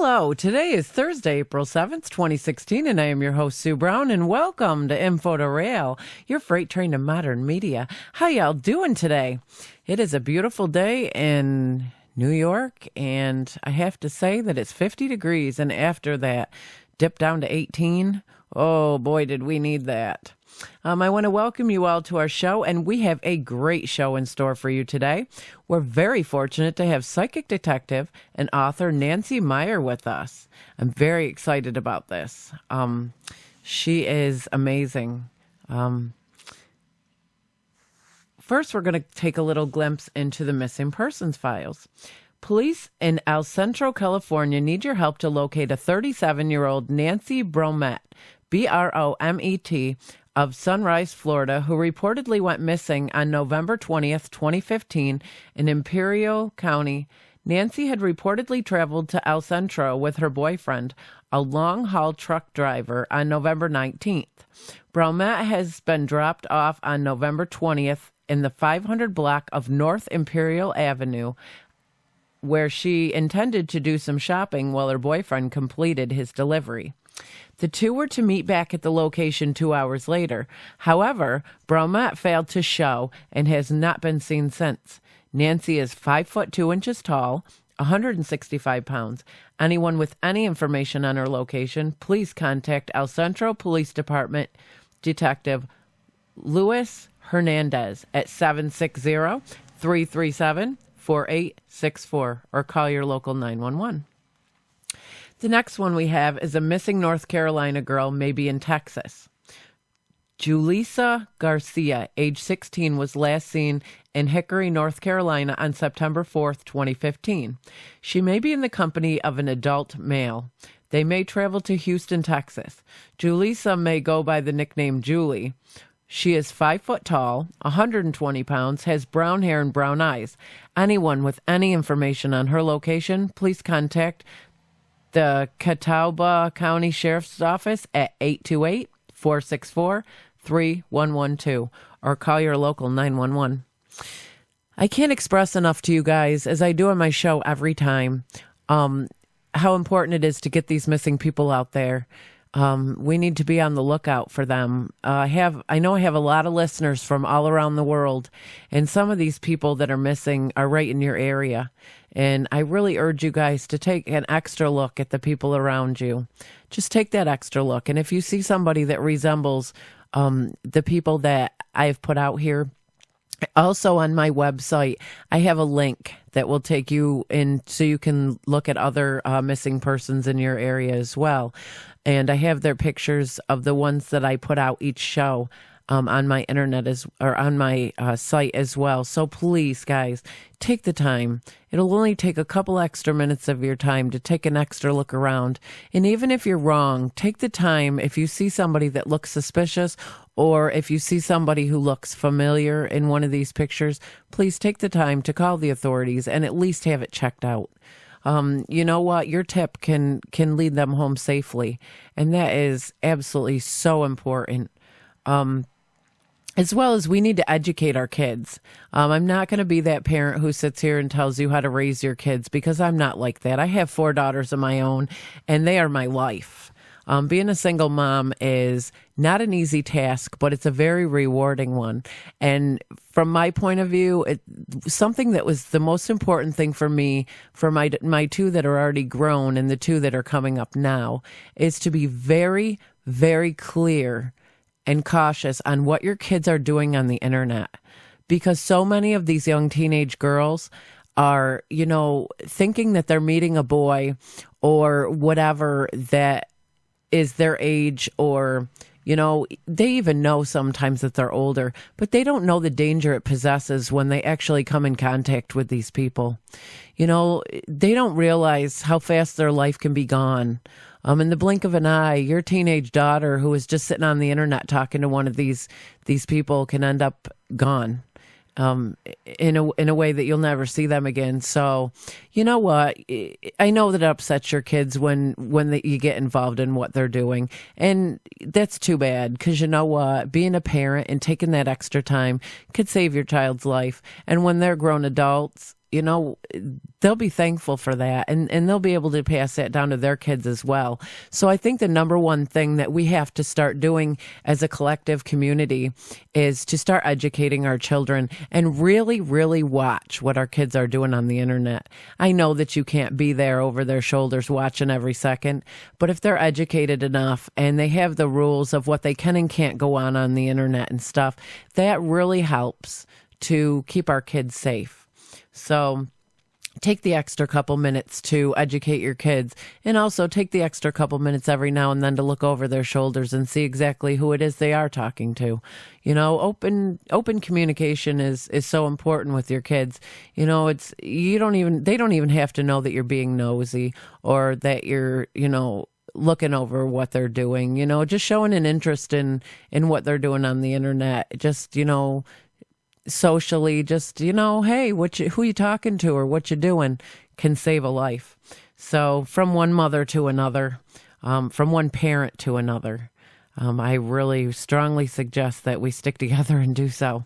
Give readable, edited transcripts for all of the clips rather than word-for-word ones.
Hello, today is Thursday, April 7th, 2016, and I am your host, Sue Brown, and welcome to info2rail, your freight train to modern media. How y'all doing today? It is a beautiful day in New York, and I have to say that it's 50 degrees, and after that, dip down to 18. Oh, boy, did we need that. I want to welcome you all to our show, and we have a great show in store for you today. We're very fortunate to have psychic detective and author Nancy Meyer with us. I'm very excited about this. She is amazing. First, we're going to take a little glimpse into the missing persons files. Police in El Centro, California need your help to locate a 37-year-old Nancy Bromet, Bromet, of Sunrise, Florida, who reportedly went missing on November 20th, 2015 in Imperial County. Nancy had reportedly traveled to El Centro with her boyfriend, a long-haul truck driver, on November 19th. Bromet has been dropped off on November 20th in the 500 block of North Imperial Avenue, where she intended to do some shopping while her boyfriend completed his delivery. The two were to meet back at the location 2 hours later. However, Bromet failed to show and has not been seen since. Nancy is 5 foot 2 inches tall, 165 pounds. Anyone with any information on her location, please contact El Centro Police Department Detective Luis Hernandez at 760-337-4864 or call your local 911. The next one we have is a missing North Carolina girl, maybe in Texas. Julissa Garcia, age 16, was last seen in Hickory, North Carolina on September 4th, 2015. She may be in the company of an adult male. They may travel to Houston, Texas. Julissa may go by the nickname Julie. She is 5 foot tall, 120 pounds, has brown hair and brown eyes. Anyone with any information on her location, please contact the Catawba County Sheriff's Office at 828-464-3112 or call your local 911. I can't express enough to you guys, as I do on my show every time, how important it is to get these missing people out there. We need to be on the lookout for them. I know I have a lot of listeners from all around the world, and some of these people that are missing are right in your area. And I really urge you guys to take an extra look at the people around you. Just take that extra look. And if you see somebody that resembles the people that I've put out here, also on my website, I have a link that will take you in so you can look at other missing persons in your area as well. And I have their pictures of the ones that I put out each show on my internet or on my site as well. So please, guys, take the time. It'll only take a couple extra minutes of your time to take an extra look around. And even if you're wrong, take the time. If you see somebody that looks suspicious, or if you see somebody who looks familiar in one of these pictures, please take the time to call the authorities and at least have it checked out. You know what? Your tip can lead them home safely. And that is absolutely so important. As well as we need to educate our kids. I'm not going to be that parent who sits here and tells you how to raise your kids, because I'm not like that. I have 4 daughters of my own, and they are my life. Being a single mom is not an easy task, but it's a very rewarding one. And from my point of view, something that was the most important thing for me, for my 2 that are already grown and the 2 that are coming up now, is to be very, very clear and cautious on what your kids are doing on the internet. Because so many of these young teenage girls are, thinking that they're meeting a boy or whatever that is their age, or, they even know sometimes that they're older, but they don't know the danger it possesses when they actually come in contact with these people. They don't realize how fast their life can be gone. In the blink of an eye, your teenage daughter who is just sitting on the internet talking to one of these people can end up gone. In a way that you'll never see them again. So, you know what? I know that it upsets your kids when you get involved in what they're doing, and that's too bad, because you know what? Being a parent and taking that extra time could save your child's life. And when they're grown adults, they'll be thankful for that, and they'll be able to pass that down to their kids as well. So I think the number one thing that we have to start doing as a collective community is to start educating our children and really, really watch what our kids are doing on the internet. I know that you can't be there over their shoulders watching every second, but if they're educated enough and they have the rules of what they can and can't go on the internet and stuff, that really helps to keep our kids safe. So take the extra couple minutes to educate your kids, and also take the extra couple minutes every now and then to look over their shoulders and see exactly who it is they are talking to. Open communication is so important with your kids. They don't even have to know that you're being nosy or that you're, looking over what they're doing, just showing an interest in what they're doing on the internet. Just, socially, just, hey, who you talking to or what you doing can save a life. So from one mother to another, from one parent to another, I really strongly suggest that we stick together and do so.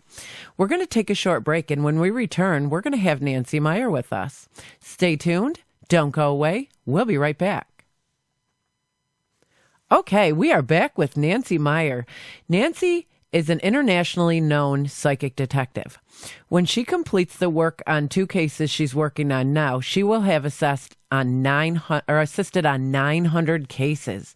We're going to take a short break, and when we return, we're going to have Nancy Meyer with us. Stay tuned. Don't go away. We'll be right back. Okay, we are back with Nancy Meyer. Nancy is an internationally known psychic detective. When she completes the work on 2 cases she's working on now, she will have assisted on 900 cases.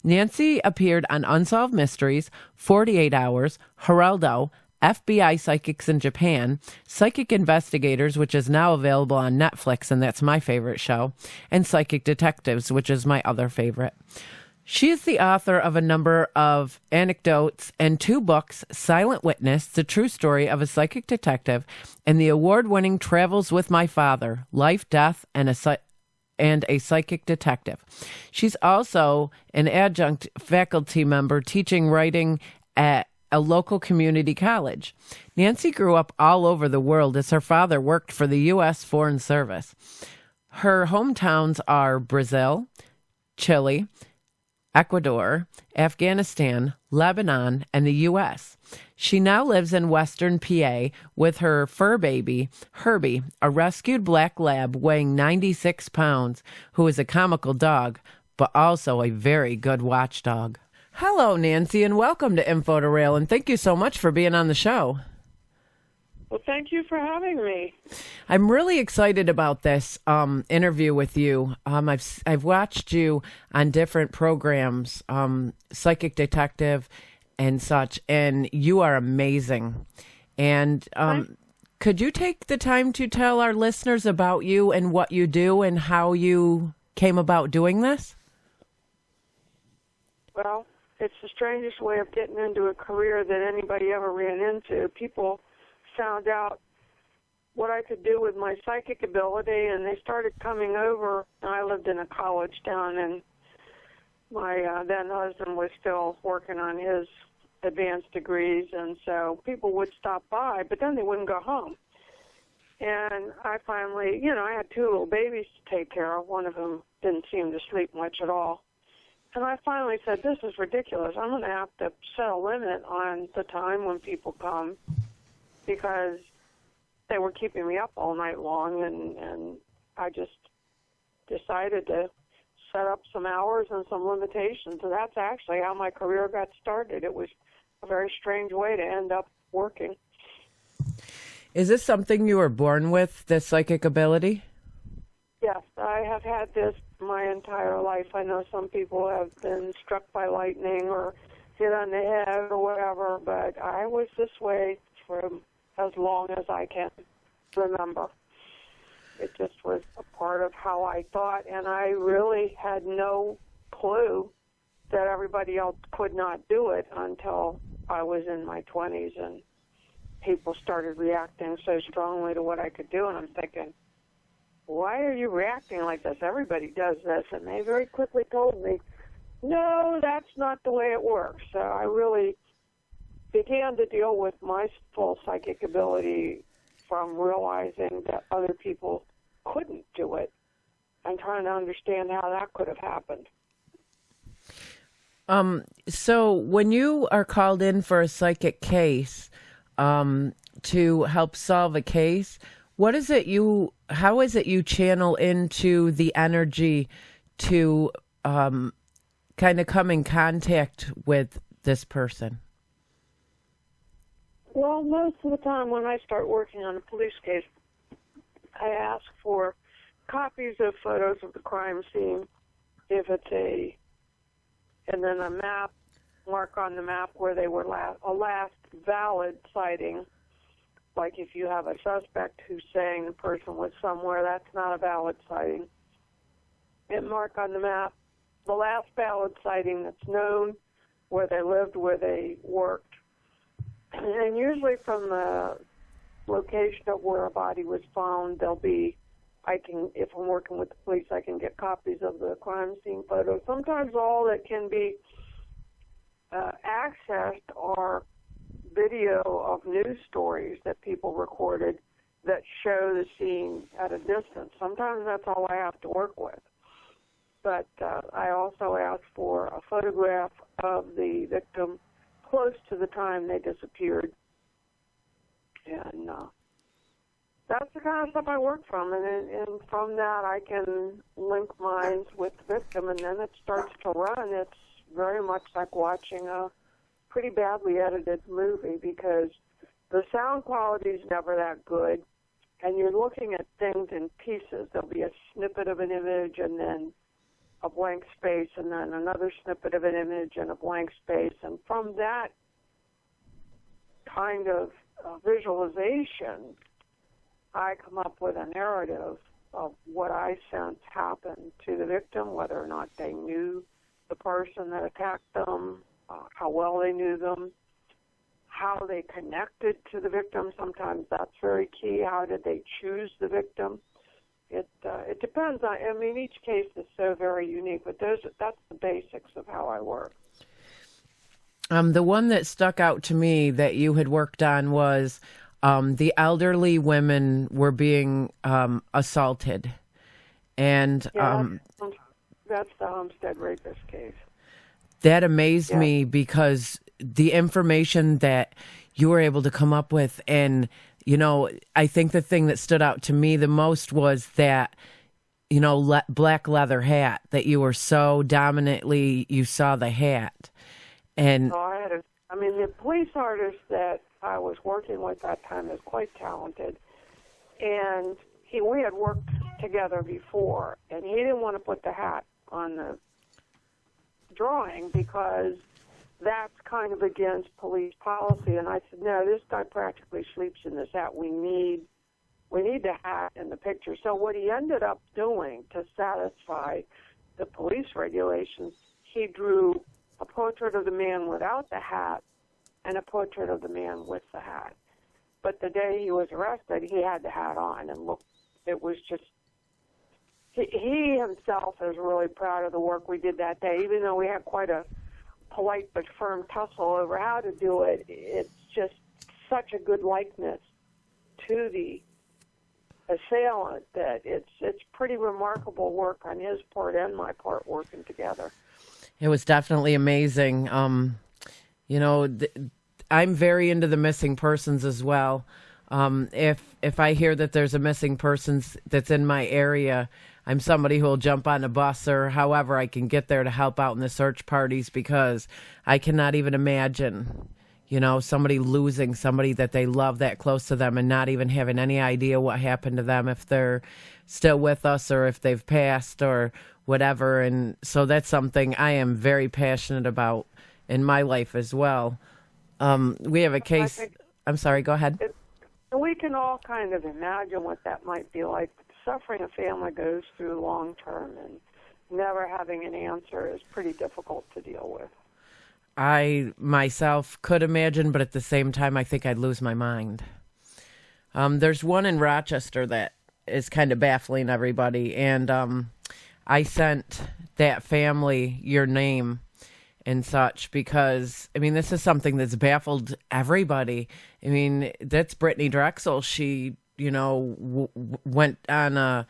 Nancy appeared on Unsolved Mysteries, 48 Hours, Geraldo, FBI Psychics in Japan, Psychic Investigators, which is now available on Netflix, and that's my favorite show, and Psychic Detectives, which is my other favorite. She is the author of a number of anecdotes and 2 books, Silent Witness, The True Story of a Psychic Detective, and the award-winning Travels with My Father, Life, Death, and a Psychic Detective. She's also an adjunct faculty member teaching writing at a local community college. Nancy grew up all over the world as her father worked for the U.S. Foreign Service. Her hometowns are Brazil, Chile, Ecuador, Afghanistan, Lebanon, and the U.S. She now lives in Western PA with her fur baby, Herbie, a rescued black lab weighing 96 pounds, who is a comical dog, but also a very good watchdog. Hello, Nancy, and welcome to Info2rail, and thank you so much for being on the show. Well, thank you for having me. I'm really excited about this interview with you. I've watched you on different programs, Psychic Detective and such, and you are amazing. And could you take the time to tell our listeners about you and what you do and how you came about doing this? Well, it's the strangest way of getting into a career that anybody ever ran into. People found out what I could do with my psychic ability, and they started coming over. I lived in a college down, and my then husband was still working on his advanced degrees, and so people would stop by, but then they wouldn't go home. And I finally, I had 2 little babies to take care of. One of them didn't seem to sleep much at all. And I finally said, this is ridiculous. I'm going to have to set a limit on the time when people come, because they were keeping me up all night long, and I just decided to set up some hours and some limitations, and that's actually how my career got started. It was a very strange way to end up working. Is this something you were born with, this psychic ability? Yes, I have had this my entire life. I know some people have been struck by lightning or hit on the head or whatever, but I was this way for as long as I can remember. It just was a part of how I thought, and I really had no clue that everybody else could not do it until I was in my 20s, and people started reacting so strongly to what I could do, and I'm thinking, why are you reacting like this? Everybody does this. And they very quickly told me, no, that's not the way it works. So I really began to deal with my full psychic ability from realizing that other people couldn't do it and trying to understand how that could have happened. So when you are called in for a psychic case, to help solve a case, how is it you channel into the energy to kind of come in contact with this person? Well, most of the time when I start working on a police case, I ask for copies of photos of the crime scene, and then a map, mark on the map where they were a last valid sighting. Like if you have a suspect who's saying the person was somewhere, that's not a valid sighting. And mark on the map the last valid sighting that's known, where they lived, where they worked. And usually from the location of where a body was found, if I'm working with the police, I can get copies of the crime scene photos. Sometimes all that can be accessed are video of news stories that people recorded that show the scene at a distance. Sometimes that's all I have to work with. But I also ask for a photograph of the victim close to the time they disappeared. And that's the kind of stuff I work from. And from that, I can link minds with the victim, and then it starts to run. It's very much like watching a pretty badly edited movie, because the sound quality is never that good, and you're looking at things in pieces. There'll be a snippet of an image, and then a blank space, and then another snippet of an image and a blank space. And from that kind of visualization, I come up with a narrative of what I sense happened to the victim, whether or not they knew the person that attacked them, how well they knew them, how they connected to the victim. Sometimes that's very key. How did they choose the victim? It depends. I mean, each case is so very unique, but that's the basics of how I work. The one that stuck out to me that you had worked on was the elderly women were being assaulted. And that's the Homestead rapist case. That amazed me, because the information that you were able to come up with, and I think the thing that stood out to me the most was that, black leather hat, that you were so dominantly, you saw the hat. And the police artist that I was working with that time is quite talented. And we had worked together before, and he didn't want to put the hat on the drawing because that's kind of against police policy. And I said, no, this guy practically sleeps in this hat. We need the hat in the picture. So what he ended up doing to satisfy the police regulations, he drew a portrait of the man without the hat and a portrait of the man with the hat. But the day he was arrested, he had the hat on, and look, it was just, he himself is really proud of the work we did that day. Even though we had quite a polite but firm tussle over how to do it, it's just such a good likeness to the assailant that it's pretty remarkable work on his part and my part working together. It was definitely amazing. I'm very into the missing persons as well. If I hear that there's a missing person that's in my area, I'm somebody who will jump on a bus or however I can get there to help out in the search parties, because I cannot even imagine, somebody losing somebody that they love that close to them and not even having any idea what happened to them, if they're still with us or if they've passed or whatever. And so that's something I am very passionate about in my life as well. We have a case. I'm sorry, go ahead. We can all kind of imagine what that might be like. Suffering a family goes through long term, and never having an answer is pretty difficult to deal with. I myself could imagine, but at the same time, I think I'd lose my mind. There's one in Rochester that is kind of baffling everybody, and I sent that family your name and such because, this is something that's baffled everybody. That's Brittany Drexel. She, went on a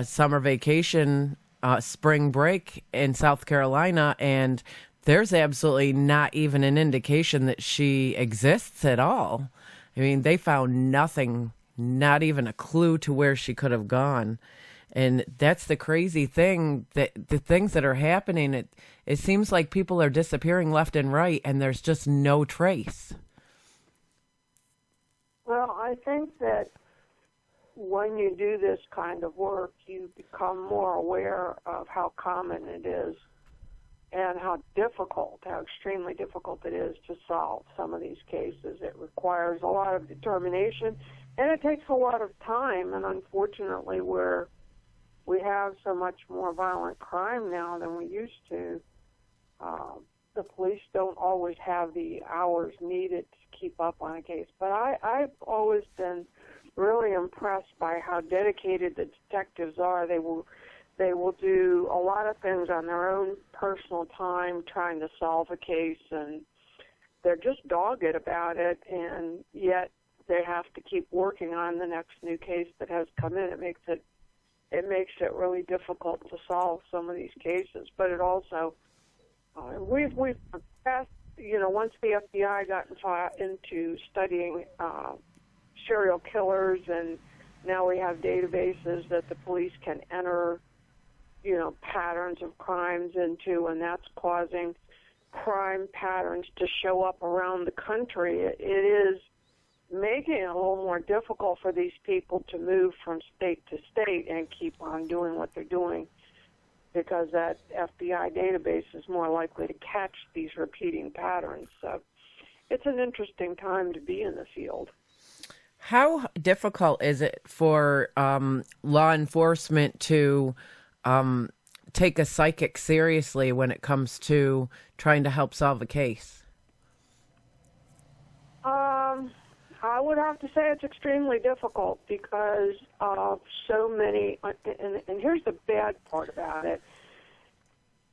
summer vacation, spring break in South Carolina, and there's absolutely not even an indication that she exists at all. They found nothing not even a clue to where she could have gone. And that's the crazy thing, that the things that are happening, it seems like people are disappearing left and right, and there's just no trace. Well, I think that when you do this kind of work, you become more aware of how common it is and how extremely difficult it is to solve some of these cases. It requires a lot of determination, and it takes a lot of time, and unfortunately we have so much more violent crime now than we used to. The police don't always have the hours needed to keep up on a case. But I've always been really impressed by how dedicated the detectives are. They will do a lot of things on their own personal time trying to solve a case, and they're just dogged about it, and yet they have to keep working on the next new case that has come in. It makes it really difficult to solve some of these cases, but it also we've passed. Once the FBI got into studying serial killers, and now we have databases that the police can enter, patterns of crimes into, and that's causing crime patterns to show up around the country. It is making it a little more difficult for these people to move from state to state and keep on doing what they're doing, because that FBI database is more likely to catch these repeating patterns. So it's an interesting time to be in the field. How difficult is it for law enforcement to take a psychic seriously when it comes to trying to help solve a case? I would have to say it's extremely difficult because of so many, and here's the bad part about it.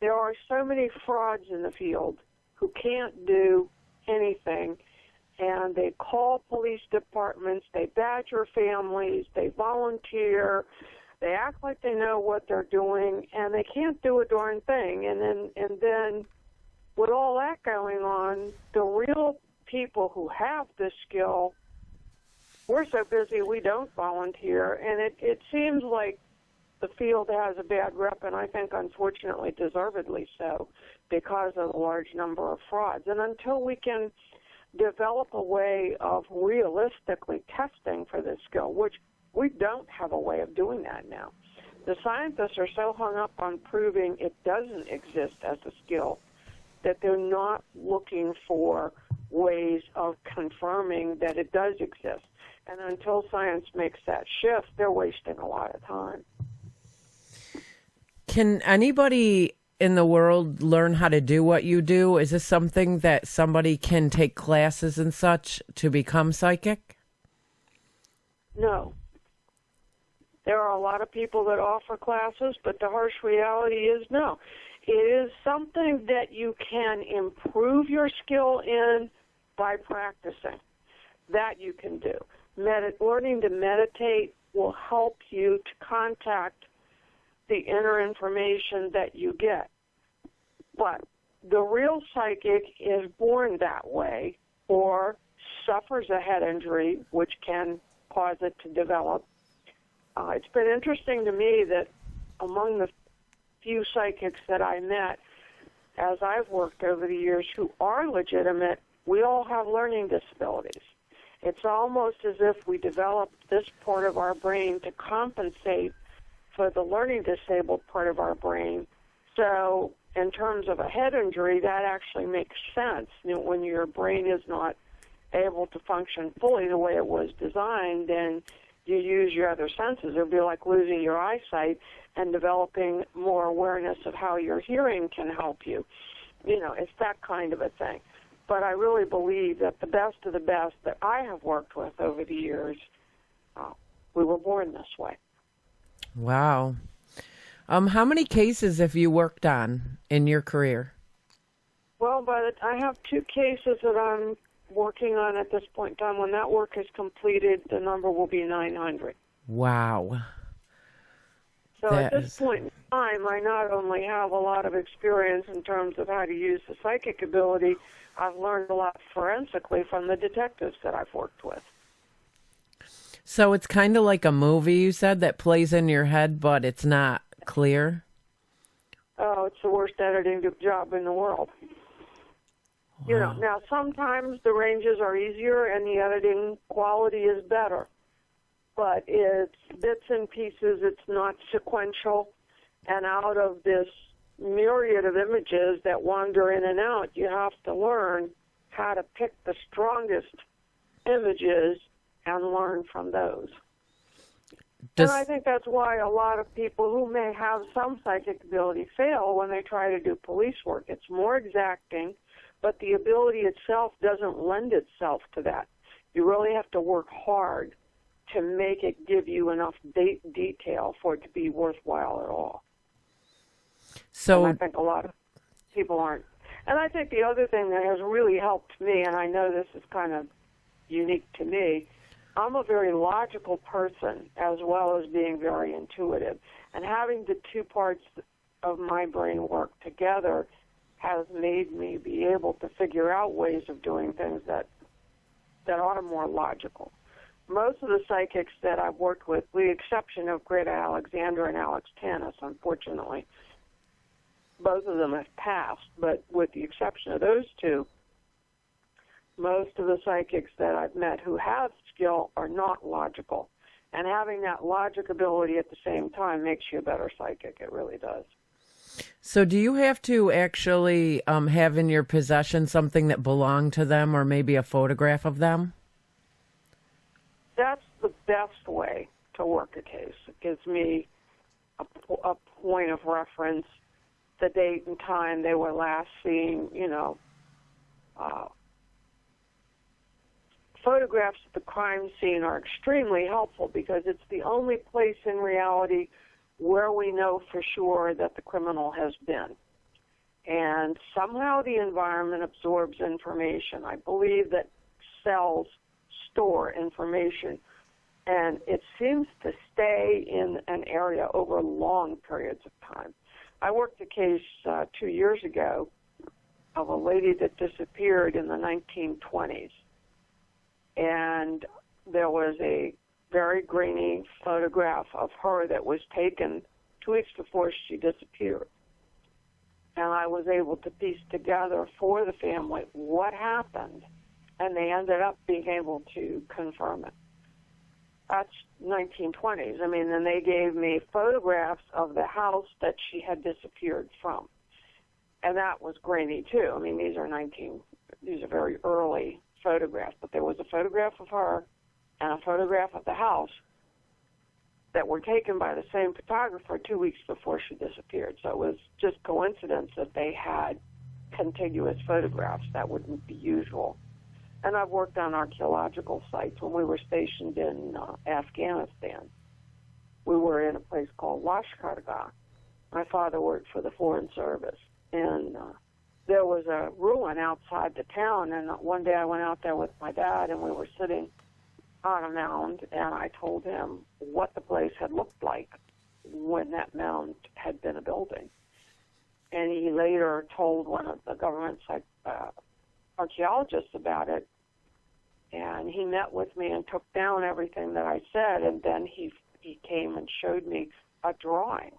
There are so many frauds in the field who can't do anything, and they call police departments, they badger families, they volunteer, they act like they know what they're doing, and they can't do a darn thing. And then with all that going on, the real people who have this skill, we're so busy we don't volunteer, and it seems like the field has a bad rep, and I think unfortunately deservedly so, because of the large number of frauds. And until we can develop a way of realistically testing for this skill, which we don't have a way of doing that now. The scientists are so hung up on proving it doesn't exist as a skill that they're not looking for ways of confirming that it does exist. And until science makes that shift, they're wasting a lot of time. Can anybody in the world learn how to do what you do? Is this something that somebody can take classes and such to become psychic? No. There are a lot of people that offer classes, but the harsh reality is no. It is something that you can improve your skill in by practicing. That you can do. Learning to meditate will help you to contact the inner information that you get. But the real psychic is born that way or suffers a head injury, which can cause it to develop. It's been interesting to me that among the few psychics that I met as I've worked over the years who are legitimate, we all have learning disabilities. It's almost as if we developed this part of our brain to compensate for the learning disabled part of our brain. So in terms of a head injury, that actually makes sense. When your brain is not able to function fully the way it was designed, then you use your other senses. It would be like losing your eyesight, and developing more awareness of how your hearing can help you. It's that kind of a thing. But I really believe that the best of the best that I have worked with over the years, we were born this way. Wow. How many cases have you worked on in your career? Well, I have 2 cases that I'm working on at this point in time. When that work is completed, the number will be 900. Wow. So at this point in time, I not only have a lot of experience in terms of how to use the psychic ability, I've learned a lot forensically from the detectives that I've worked with. So it's kind of like a movie, you said, that plays in your head, but it's not clear? Oh, it's the worst editing job in the world. Wow. You know, now sometimes the ranges are easier and the editing quality is better, but it's bits and pieces, it's not sequential, and out of this myriad of images that wander in and out, you have to learn how to pick the strongest images and learn from those. And I think that's why a lot of people who may have some psychic ability fail when they try to do police work. It's more exacting, but the ability itself doesn't lend itself to that. You really have to work hard to make it give you enough detail for it to be worthwhile at all. So and I think a lot of people aren't. And I think the other thing that has really helped me, and I know this is kind of unique to me, I'm a very logical person as well as being very intuitive. And having the two parts of my brain work together has made me be able to figure out ways of doing things that are more logical. Most of the psychics that I've worked with, with the exception of Greta Alexander and Alex Tannis, unfortunately, both of them have passed, but with the exception of those two, most of the psychics that I've met who have skill are not logical. And having that logic ability at the same time makes you a better psychic. It really does. So do you have to actually have in your possession something that belonged to them or maybe a photograph of them? That's the best way to work a case. It gives me a point of reference, the date and time they were last seen, photographs of the crime scene are extremely helpful because it's the only place in reality where we know for sure that the criminal has been. And somehow the environment absorbs information. I believe that cells store information, and it seems to stay in an area over long periods of time. I worked a case 2 years ago of a lady that disappeared in the 1920s. And there was a very grainy photograph of her that was taken 2 weeks before she disappeared. And I was able to piece together for the family what happened, and they ended up being able to confirm it. That's 1920s. I mean, and they gave me photographs of the house that she had disappeared from. And that was grainy, too. I mean, these are very early photograph, but there was a photograph of her and a photograph of the house that were taken by the same photographer 2 weeks before she disappeared. So it was just coincidence that they had contiguous photographs. That wouldn't be usual. And I've worked on archaeological sites. When we were stationed in Afghanistan, we were in a place called Lashkargah. My father worked for the Foreign Service, and there was a ruin outside the town, and one day I went out there with my dad, and we were sitting on a mound, and I told him what the place had looked like when that mound had been a building. And he later told one of the government's archaeologists about it, and he met with me and took down everything that I said, and then he came and showed me a drawing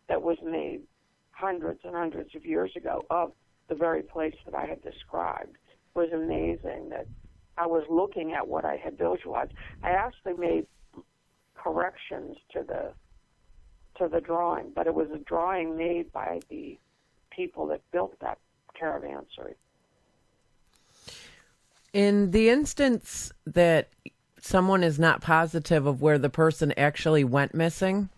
that was made hundreds and hundreds of years ago of the very place that I had described. It was amazing that I was looking at what I had visualized. I actually made corrections to the drawing, but it was a drawing made by the people that built that caravansary. In the instance that someone is not positive of where the person actually went missing,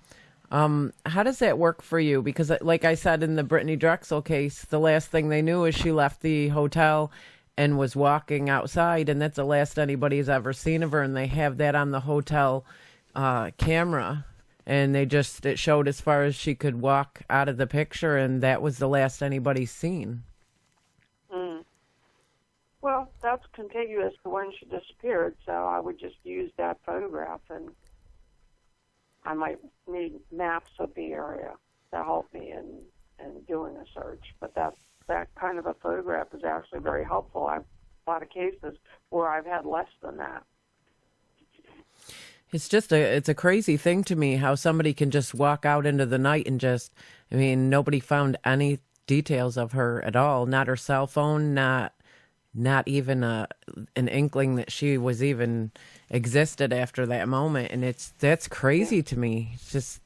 how does that work for you? Because like I said, in the Brittany Drexel case, the last thing they knew is she left the hotel and was walking outside, and that's the last anybody's ever seen of her, and they have that on the hotel camera, and it showed as far as she could walk out of the picture, and that was the last anybody's seen. Well, that's contiguous to when she disappeared, so I would just use that photograph, and I might need maps of the area to help me in doing a search. But that kind of a photograph is actually very helpful. I've a lot of cases where I've had less than that. It's a crazy thing to me how somebody can just walk out into the night and just, I mean, nobody found any details of her at all. Not her cell phone, not even an inkling that she was even existed after that moment. And that's crazy to me. It's just,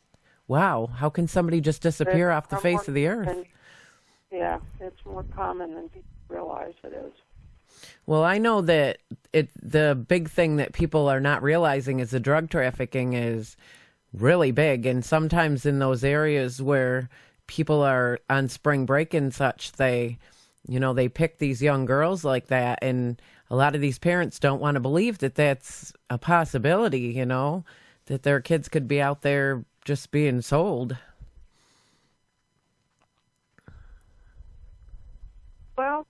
wow, how can somebody just disappear off the face of the earth? Yeah, it's more common than people realize it is. Well, I know that the big thing that people are not realizing is the drug trafficking is really big. And sometimes in those areas where people are on spring break and such, they pick these young girls like that. And a lot of these parents don't want to believe that that's a possibility, that their kids could be out there just being sold. Well,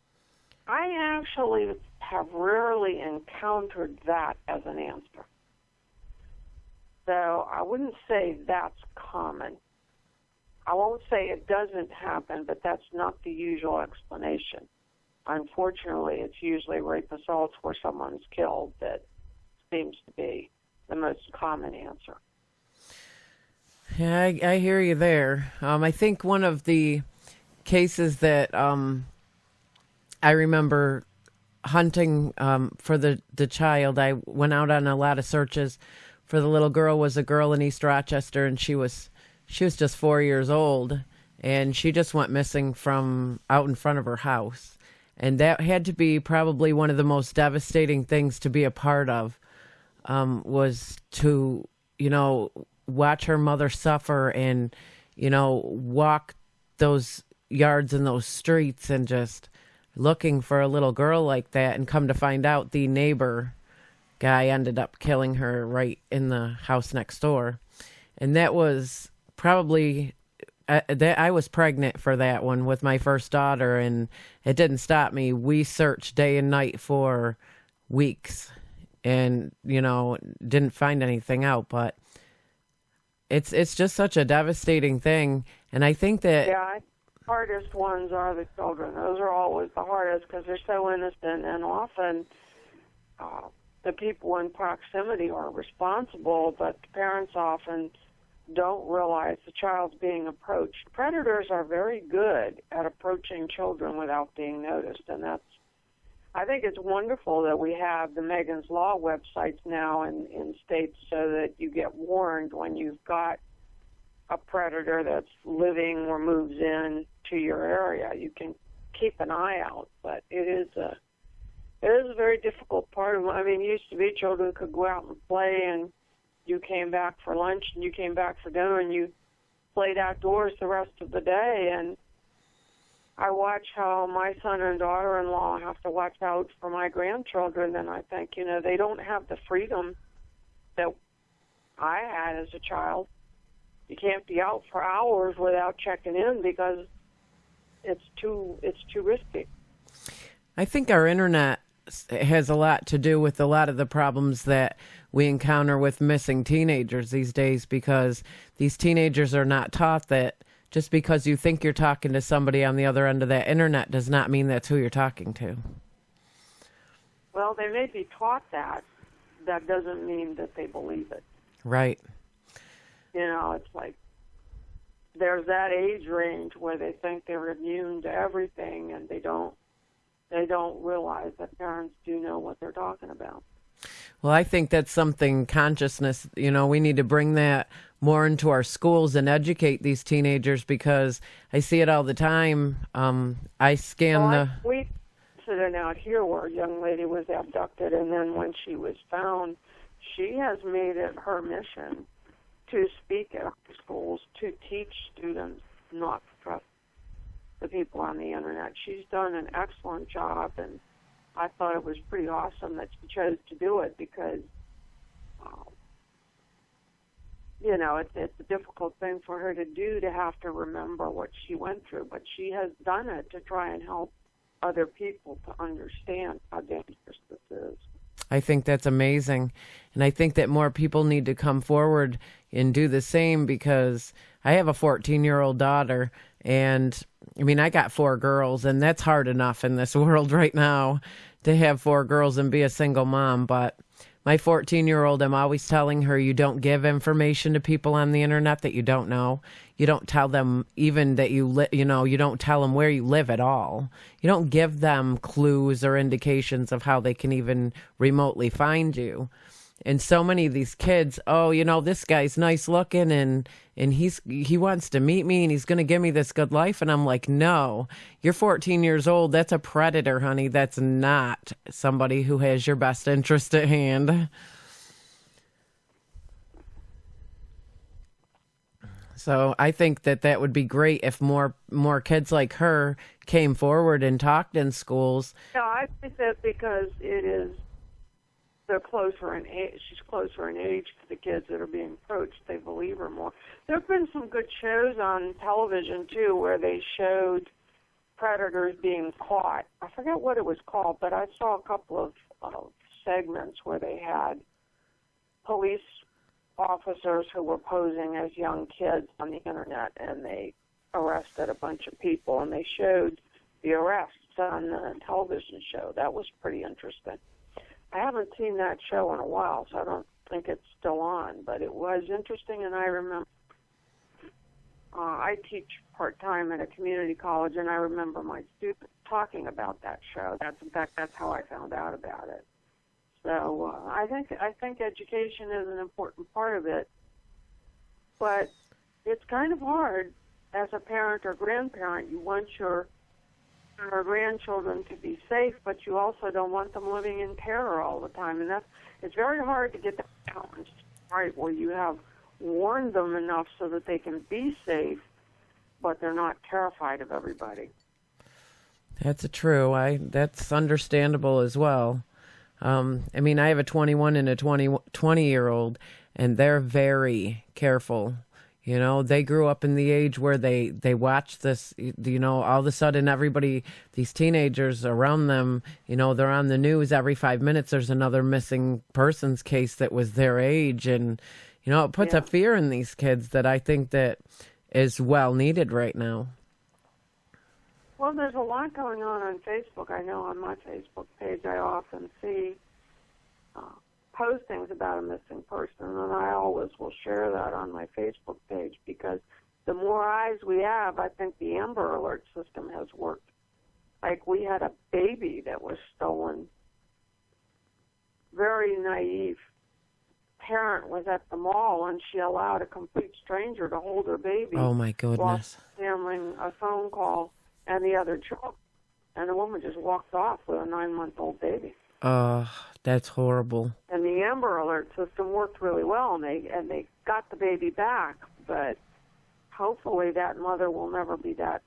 I actually have rarely encountered that as an answer. So I wouldn't say that's common. I won't say it doesn't happen, but that's not the usual explanation. Unfortunately, it's usually rape assaults where someone's killed that seems to be the most common answer. Yeah, I hear you there. I think one of the cases that I remember hunting for the child, I went out on a lot of searches for the little girl, was a girl in East Rochester, and she was just 4 years old, and she just went missing from out in front of her house. And that had to be probably one of the most devastating things to be a part of, was to, watch her mother suffer and, walk those yards and those streets and just looking for a little girl like that, and come to find out the neighbor guy ended up killing her right in the house next door. And that was probably that I was pregnant for that one with my first daughter, and it didn't stop me. We searched day and night for weeks and, didn't find anything out, but it's just such a devastating thing. And I think that hardest ones are the children. Those are always the hardest because they're so innocent, and often the people in proximity are responsible, but the parents often don't realize the child's being approached. Predators are very good at approaching children without being noticed, and I think it's wonderful that we have the Megan's Law websites now in states so that you get warned when you've got a predator that's living or moves in to your area. You can keep an eye out, but it is a very difficult part of it. I mean, it used to be children could go out and play, and you came back for lunch and you came back for dinner and you played outdoors the rest of the day. And I watch how my son and daughter-in-law have to watch out for my grandchildren, and I think, they don't have the freedom that I had as a child. You can't be out for hours without checking in because it's too risky. I think our internet has a lot to do with a lot of the problems that we encounter with missing teenagers these days, because these teenagers are not taught that just because you think you're talking to somebody on the other end of that internet does not mean that's who you're talking to. Well, they may be taught that. That doesn't mean that they believe it. Right. It's like there's that age range where they think they're immune to everything, and they don't realize that parents do know what they're talking about. Well, I think that's something consciousness, we need to bring that more into our schools and educate these teenagers, because I see it all the time. I scan we incident out here where a young lady was abducted, and then when she was found, she has made it her mission to speak at schools to teach students not to trust the people on the internet. She's done an excellent job, and I thought it was pretty awesome that she chose to do it because, it's a difficult thing for her to do, to have to remember what she went through, but she has done it to try and help other people to understand how dangerous this is. I think that's amazing. And I think that more people need to come forward and do the same, because I have a 14-year-old daughter, and I got 4 girls, and that's hard enough in this world right now to have 4 girls and be a single mom. But My 14-year-old, I'm always telling her you don't give information to people on the internet that you don't know. You don't tell them even that you don't tell them where you live at all. You don't give them clues or indications of how they can even remotely find you. And so many of these kids, this guy's nice looking and he wants to meet me and he's going to give me this good life. And I'm like, no, you're 14 years old. That's a predator, honey. That's not somebody who has your best interest at hand. So I think that would be great if more kids like her came forward and talked in schools. Yeah, I think that because they're closer in age. She's closer in age to the kids that are being approached. They believe her more. There have been some good shows on television too, where they showed predators being caught. I forget what it was called, but I saw a couple of segments where they had police officers who were posing as young kids on the internet, and they arrested a bunch of people, and they showed the arrests on the television show. That was pretty interesting. I haven't seen that show in a while, so I don't think it's still on, but it was interesting, and I remember I teach part-time at a community college, and I remember my students talking about that show. That's how I found out about it. So I think education is an important part of it, but it's kind of hard as a parent or grandparent. You want your grandchildren to be safe, but you also don't want them living in terror all the time, and it's very hard to get that balance right, where you have warned them enough so that they can be safe, but they're not terrified of everybody. That's true. That's understandable as well. I have a 21 and a 20-year-old, and they're very careful. They grew up in the age where they watch this, all of a sudden these teenagers around them, they're on the news every 5 minutes. There's another missing persons case that was their age. And, it puts a fear in these kids that I think that is well needed right now. Well, there's a lot going on Facebook. I know on my Facebook page I often see postings about a missing person, and I always will share that on my Facebook page, because the more eyes we have, I think the Amber Alert system has worked. Like, we had a baby that was stolen. Very naive parent was at the mall, and she allowed a complete stranger to hold her baby. Oh, my goodness. While handling a phone call and the other job. And the woman just walked off with a 9-month-old baby. That's horrible. And the Amber Alert system worked really well, and they got the baby back. But hopefully that mother will never be that.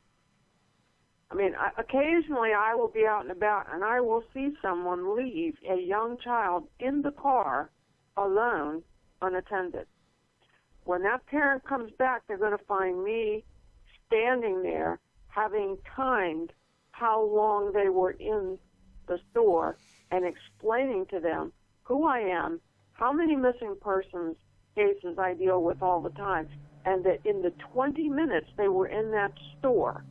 Occasionally I will be out and about, and I will see someone leave a young child in the car alone, unattended. When that parent comes back, they're going to find me standing there, having timed how long they were in the store, and explaining to them who I am, how many missing persons cases I deal with all the time, and that in the 20 minutes they were in that store,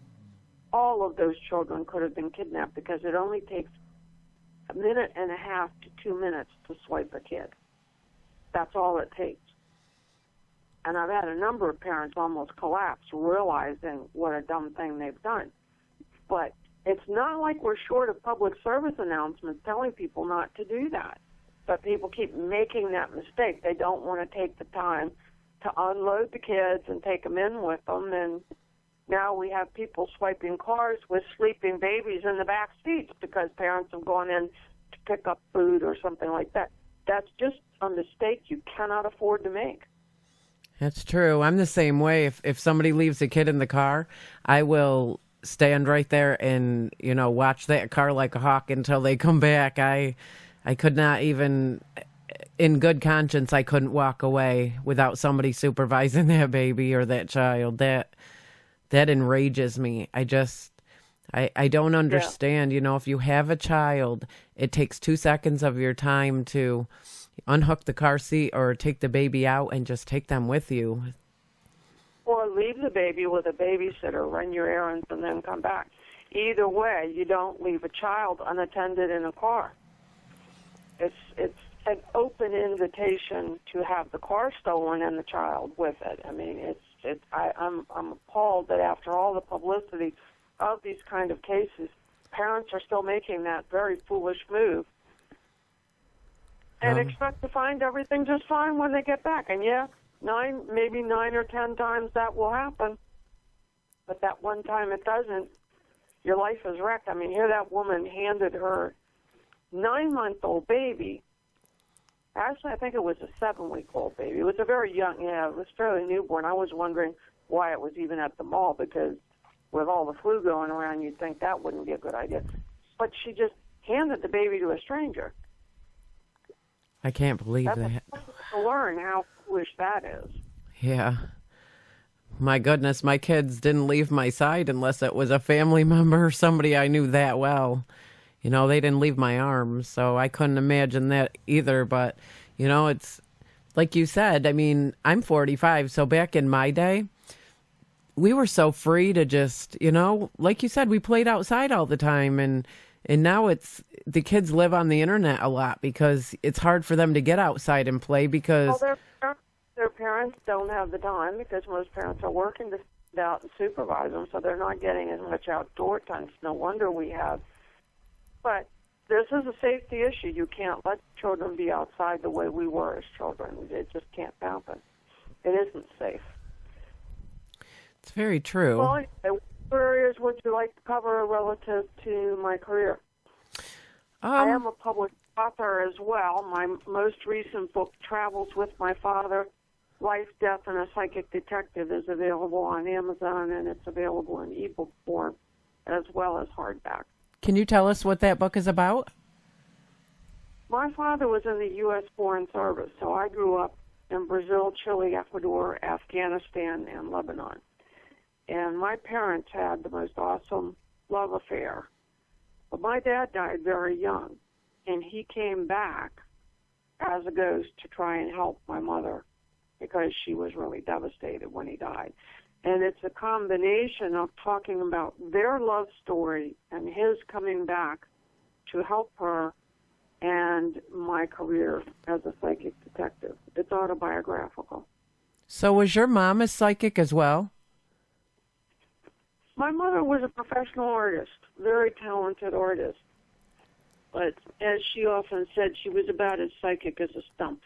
all of those children could have been kidnapped, because it only takes a minute and a half to 2 minutes to swipe a kid. That's all it takes. And I've had a number of parents almost collapse, realizing what a dumb thing they've done. But it's not like we're short of public service announcements telling people not to do that. But people keep making that mistake. They don't want to take the time to unload the kids and take them in with them. And now we have people swiping cars with sleeping babies in the back seats because parents have gone in to pick up food or something like that. That's just a mistake you cannot afford to make. That's true. I'm the same way. If somebody leaves a kid in the car, I will stand right there and, watch that car like a hawk until they come back. I could not even, in good conscience, I couldn't walk away without somebody supervising that baby or that child. That enrages me. I don't understand. Yeah. If you have a child, it takes 2 seconds of your time to unhook the car seat or take the baby out and just take them with you. Or leave the baby with a babysitter, run your errands, and then come back. Either way, you don't leave a child unattended in a car. It's an open invitation to have the car stolen and the child with it. I mean, I'm appalled that after all the publicity of these kind of cases, parents are still making that very foolish move and expect to find everything just fine when they get back. And yeah, maybe 9 or 10 times that will happen. But that one time it doesn't, your life is wrecked. I mean, here that woman handed her 9-month-old baby. Actually, I think it was a 7-week-old baby. It was a very young, it was fairly newborn. I was wondering why it was even at the mall, because with all the flu going around, you'd think that wouldn't be a good idea. But she just handed the baby to a stranger. I can't believe that. To learn how foolish that is. Yeah. My goodness, my kids didn't leave my side unless it was a family member or somebody I knew that well. You know, they didn't leave my arms, so I couldn't imagine that either. But, you know, it's like you said, I mean, I'm 45, so back in my day, we were so free to just, you know, like you said, we played outside all the time. And now the kids live on the internet a lot because it's hard for them to get outside and play because... Well, their parents don't have the time because most parents are working to sit out and supervise them, so they're not getting as much outdoor time. No wonder we have. But this is a safety issue. You can't let children be outside the way we were as children. It just can't happen. It isn't safe. It's very true. Well, what areas would you like to cover relative to my career? I am a published author as well. My most recent book, Travels with My Father, Life, Death, and a Psychic Detective, is available on Amazon, and it's available in ebook form as well as hardback. Can you tell us what that book is about? My father was in the U.S. Foreign Service, so I grew up in Brazil, Chile, Ecuador, Afghanistan, and Lebanon. And my parents had the most awesome love affair. But my dad died very young, and he came back as a ghost to try and help my mother because she was really devastated when he died. And it's a combination of talking about their love story and his coming back to help her and my career as a psychic detective. It's autobiographical. So was your mom a psychic as well? My mother was a professional artist, very talented artist. But as she often said, she was about as psychic as a stump.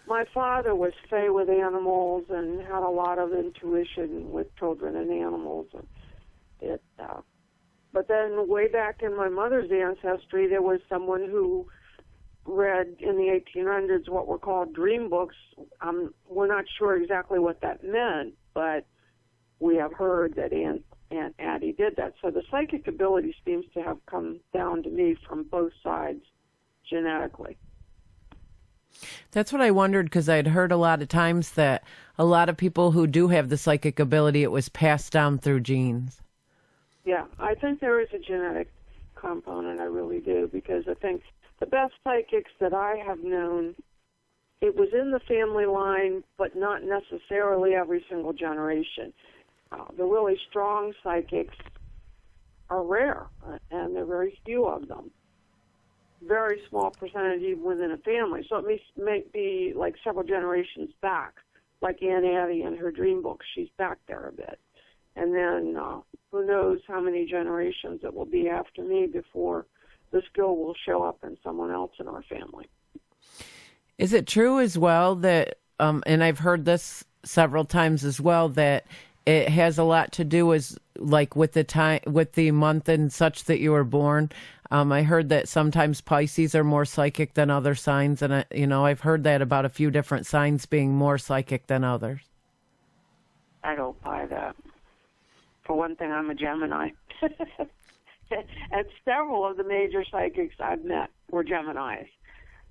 My father was fey with animals and had a lot of intuition with children and animals. But then way back in my mother's ancestry, there was someone who read in the 1800s what were called dream books. We're not sure exactly what that meant, but we have heard that Aunt Addie did that. So the psychic ability seems to have come down to me from both sides genetically. That's what I wondered, because I'd heard a lot of times that a lot of people who do have the psychic ability, it was passed down through genes. Yeah, I think there is a genetic component, I really do, because I think the best psychics that I have known, it was in the family line, but not necessarily every single generation. The really strong psychics are rare, and there are very few of them. Very small percentage even within a family. So it may be like several generations back, like Aunt Addie and her dream book. She's back there a bit. And then who knows how many generations it will be after me before the skill will show up in someone else in our family. Is it true as well that, and I've heard this several times as well, that it has a lot to do with the time, with the month and such that you were born? I heard that sometimes Pisces are more psychic than other signs, and I've heard that about a few different signs being more psychic than others. I don't buy that. For one thing, I'm a Gemini. And several of the major psychics I've met were Geminis.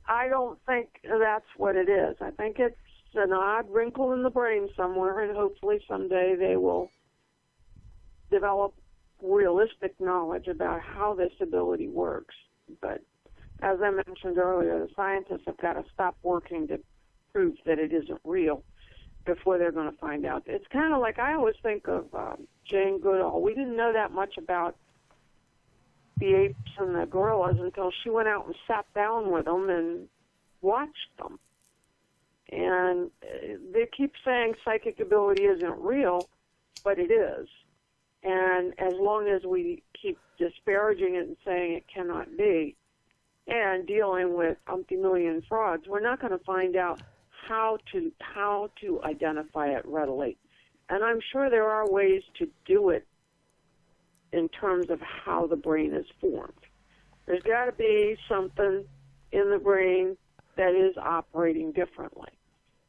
I don't think that's what it is. I think it's an odd wrinkle in the brain somewhere, and hopefully someday they will develop realistic knowledge about how this ability works. But as I mentioned earlier, the scientists have got to stop working to prove that it isn't real before they're going to find out. It's kind of like I always think of Jane Goodall. We didn't know that much about the apes and the gorillas until she went out and sat down with them and watched them. And they keep saying psychic ability isn't real, but it is. And as long as we keep disparaging it and saying it cannot be, and dealing with umpty-million frauds, we're not going to find out how to identify it readily. And I'm sure there are ways to do it in terms of how the brain is formed. There's got to be something in the brain that is operating differently.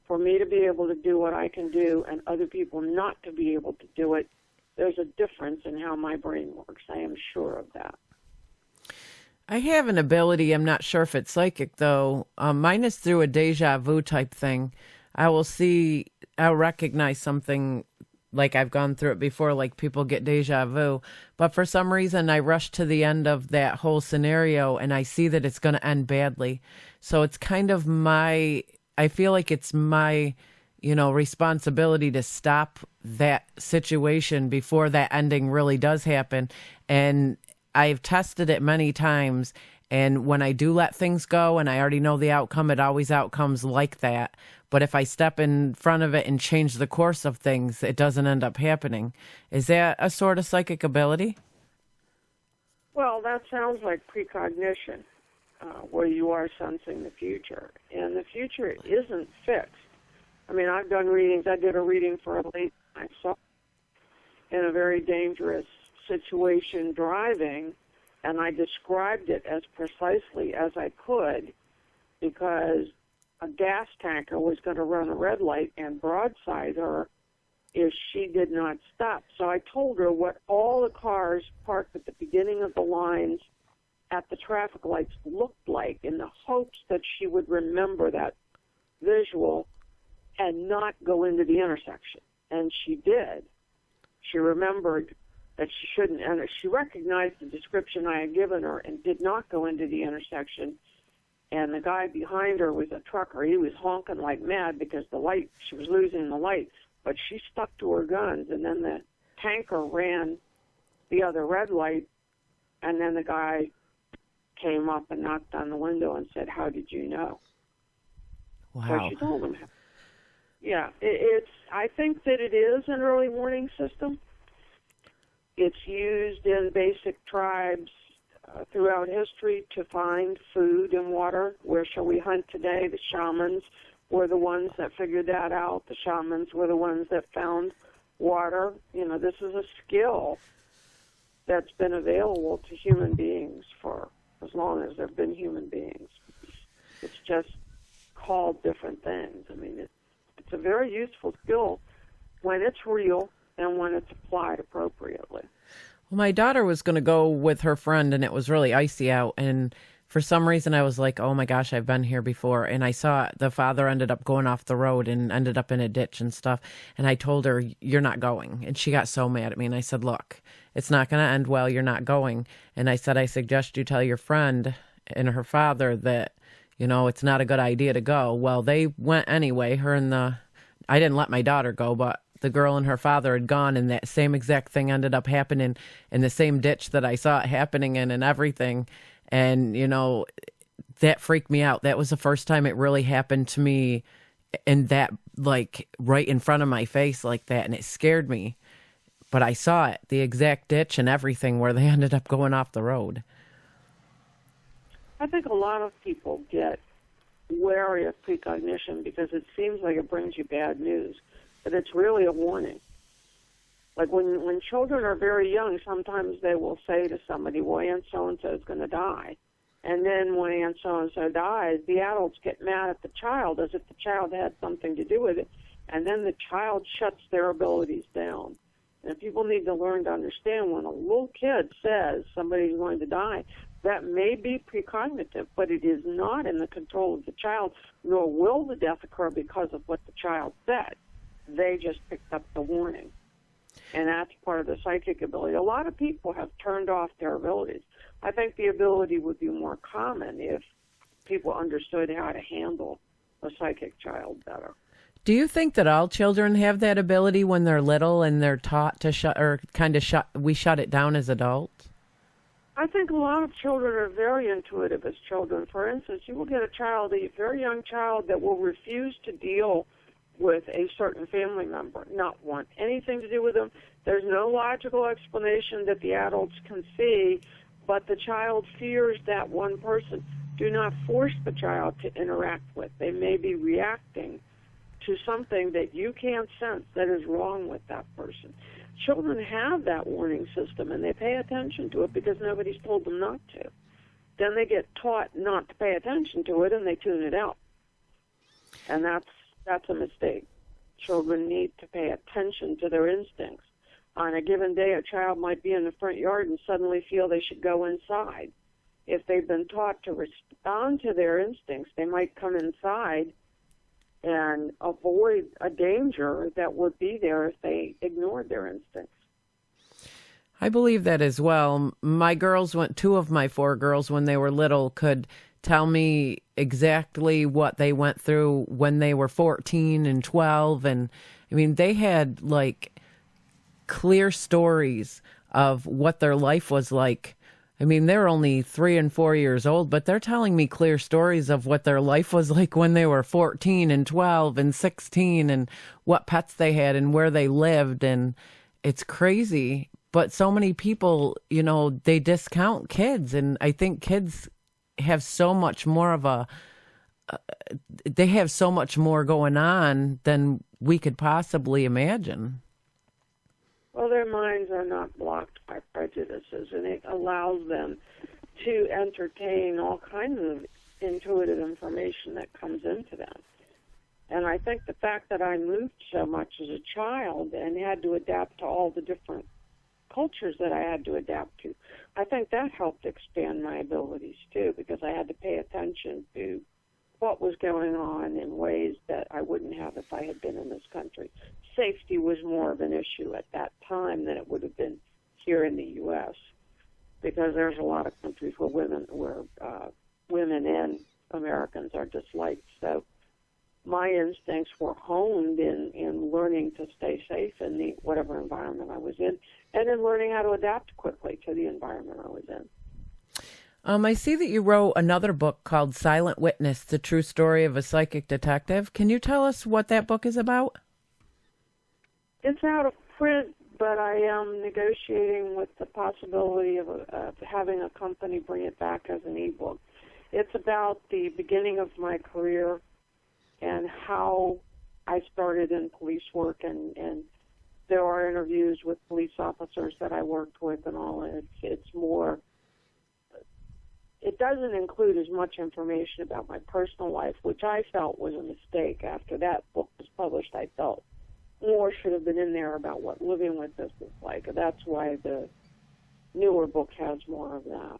For me to be able to do what I can do and other people not to be able to do it, there's a difference in how my brain works. I am sure of that. I have an ability, I'm not sure if it's psychic though. Mine is through a deja vu type thing. I'll recognize something like I've gone through it before, like people get deja vu. But for some reason, I rush to the end of that whole scenario and I see that it's going to end badly. So it's kind of I feel like it's my, responsibility to stop that situation before that ending really does happen. And I've tested it many times. And when I do let things go and I already know the outcome, it always outcomes like that. But if I step in front of it and change the course of things, it doesn't end up happening. Is that a sort of psychic ability? Well, that sounds like precognition, where you are sensing the future. And the future isn't fixed. I mean, I've done readings. I did a reading for a lady I saw in a very dangerous situation driving, and I described it as precisely as I could because a gas tanker was going to run a red light and broadside her if she did not stop. So I told her what all the cars parked at the beginning of the lines at the traffic lights looked like in the hopes that she would remember that visual and not go into the intersection. And she did. She remembered that she shouldn't enter. She recognized the description I had given her and did not go into the intersection. And the guy behind her was a trucker. He was honking like mad because she was losing the light. But she stuck to her guns, and then the tanker ran the other red light, and then the guy came up and knocked on the window and said, "How did you know?" Wow. So she told him. Yeah, I think that it is an early warning system. It's used in basic tribes throughout history to find food and water. Where shall we hunt today? The shamans were the ones that figured that out. The shamans were the ones that found water. This is a skill that's been available to human beings for as long as there have been human beings. It's just called different things. I mean, it's a very useful skill when it's real and when it's applied appropriately. Well, my daughter was going to go with her friend, and it was really icy out. And for some reason, I was like, oh, my gosh, I've been here before. And I saw the father ended up going off the road and ended up in a ditch and stuff. And I told her, you're not going. And she got so mad at me. And I said, look, it's not going to end well. You're not going. And I said, I suggest you tell your friend and her father that, it's not a good idea to go. Well, they went anyway. I didn't let my daughter go, but the girl and her father had gone, and that same exact thing ended up happening in the same ditch that I saw it happening in and everything. And, that freaked me out. That was the first time it really happened to me, and that, like, right in front of my face like that, and it scared me. But I saw it, the exact ditch and everything where they ended up going off the road. I think a lot of people get wary of precognition because it seems like it brings you bad news. But it's really a warning. Like when children are very young, sometimes they will say to somebody, well, Aunt so-and-so is going to die. And then when Aunt so-and-so dies, the adults get mad at the child as if the child had something to do with it. And then the child shuts their abilities down. And people need to learn to understand when a little kid says somebody's going to die, that may be precognitive, but it is not in the control of the child, nor will the death occur because of what the child said. They just picked up the warning. And that's part of the psychic ability. A lot of people have turned off their abilities. I think the ability would be more common if people understood how to handle a psychic child better. Do you think that all children have that ability when they're little and they're taught to we shut it down as adults? I think a lot of children are very intuitive as children. For instance, you will get a very young child that will refuse to deal with a certain family member, not want anything to do with them. There's no logical explanation that the adults can see, but the child fears that one person. Do not force the child to interact with. They may be reacting to something that you can't sense that is wrong with that person. Children have that warning system, and they pay attention to it because nobody's told them not to. Then they get taught not to pay attention to it, and they tune it out. And that's a mistake. Children need to pay attention to their instincts. On a given day, a child might be in the front yard and suddenly feel they should go inside. If they've been taught to respond to their instincts, they might come inside and avoid a danger that would be there if they ignored their instincts. I believe that as well. Two of my 4 girls, when they were little, could tell me exactly what they went through when they were 14 and 12. And I mean, they had like clear stories of what their life was like. I mean, they're only 3 and 4 years old, but they're telling me clear stories of what their life was like when they were 14 and 12 and 16 and what pets they had and where they lived. And it's crazy. But so many people, they discount kids. And I think kids have so much more they have so much more going on than we could possibly imagine. Well, their minds are not blocked by prejudices, and it allows them to entertain all kinds of intuitive information that comes into them. And I think the fact that I moved so much as a child and had to adapt to all the different cultures that I had to adapt to, I think that helped expand my abilities too, because I had to pay attention to what was going on in ways that I wouldn't have if I had been in this country. Safety was more of an issue at that time than it would have been here in the U.S., because there's a lot of countries where women and Americans are disliked. So my instincts were honed in learning to stay safe in whatever environment I was in, and in learning how to adapt quickly to the environment I was in. I see that you wrote another book called Silent Witness, The True Story of a Psychic Detective. Can you tell us what that book is about? It's out of print, but I am negotiating with the possibility of having a company bring it back as an ebook. It's about the beginning of my career and how I started in police work, and there are interviews with police officers that I worked with and all. It's more... It doesn't include as much information about my personal life, which I felt was a mistake. After that book was published, I felt more should have been in there about what living with this was like. That's why the newer book has more of that.